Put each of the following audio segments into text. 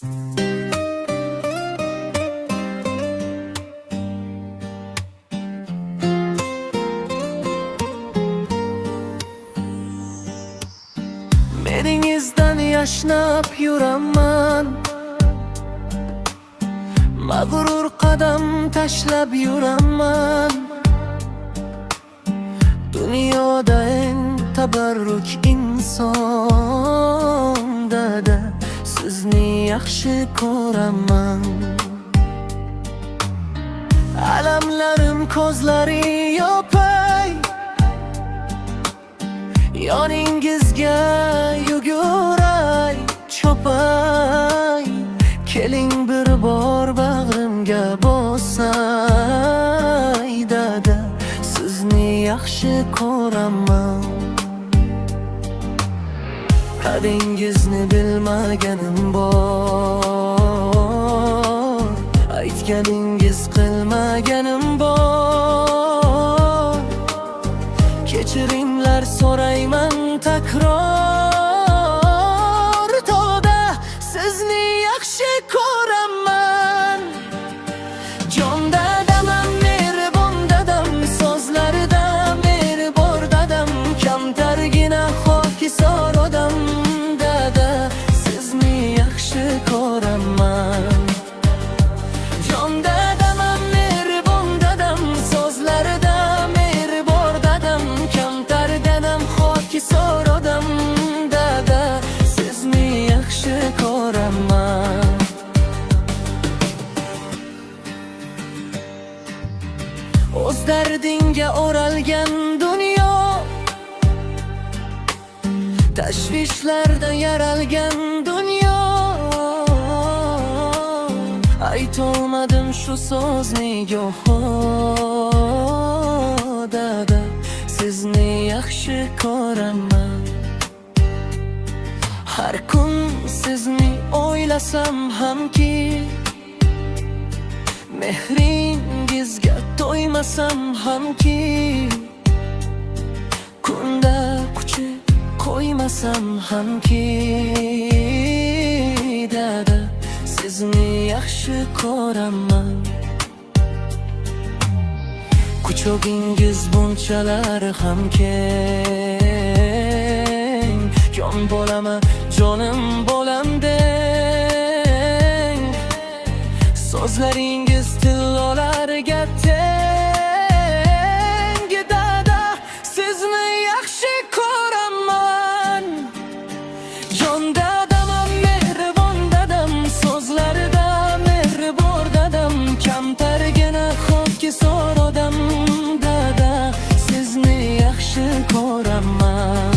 Meningizdan yashnab yuraman, mag'rur qadam tashlab yuraman. Dunyoda eng tabarruk inson dada, sizni yaxshi ko'raman. Alamlarim ko'zlari yopay, yoningizga yuguray, chopay. Keling bir bor bag'rimga bosay dada, sizni yaxshi ko'raman. Qadringizni bilmaganim bor, aytganingiz qilmaganim bor. Kechiringlar so'rayman takror, to'da sizni yaxshi ko'raman. Jon dadam, mehribon dadam, so'zlarida mehribon dadam, kamtargina xokisor odam dada, sizni yaxshi ko'raman. Jon dadam, mehribon dadam, so'zlarida mehribon dadam, kamtar dadam, xokisor odam dada, sizni yaxshi ko'raman. O'z dardinga o'ralgan dunyo, tashvishlarda yaralgan dunyo. Aytolmadim shu so'zni go'ho dada, sizni yaxshi ko'raman. Har kun sizni o'ylasam hamki, mehringizga to'ymasam hamki, kunda kuchi qo'ymasam hamki dada, sizni yaxshi ko'raman. Kuchogingiz bunchalar ham keng, jon bo'laman, jonim bo'lam deng. So'zlaringiz tillolarga teng dada, sizni yaxshi ko'raman. Jon dadam, mehribon dadam, so'zlarida mehribon dadam, kamtargina xokisor odam dada, sizni yaxshi ko'raman.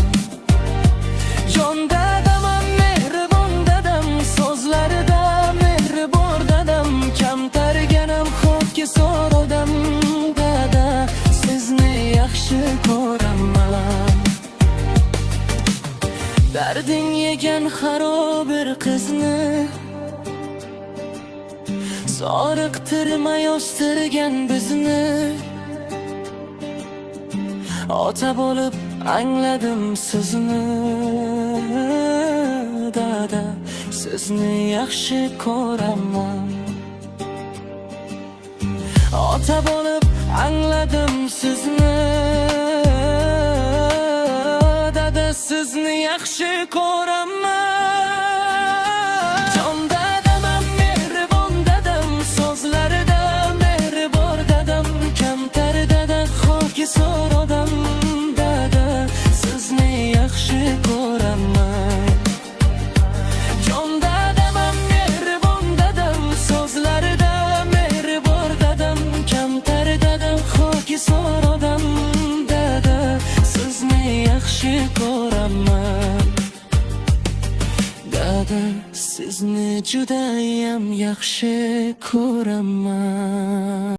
Jon dadam, mehribon dadam, so'zlarida mehribon dadam, kamtargina xokisor odam dada, sizni yaxshi ko'raman. Darding yegan xarob bir qizni, zoriqtirmay o'stirgan bizni. Ota bo'lib angladim sizni dada, sizni yaxshi ko'raman. Ota bo'lib angladim sizni dada, sizni yaxshi ko'raman. Jon dadam, mehribon dadam, so'zlarida mehribon dadam, kamtar dada, xokisor odam dada, sizni yaxshi ko'raman. Jon dadam, mehribon dadam, so'zlarida mehribon dadam, kamtar dada, xokisor odam dada, sizni yaxshi ko'raman. Dada, sizni judayam yaxshi ko'raman.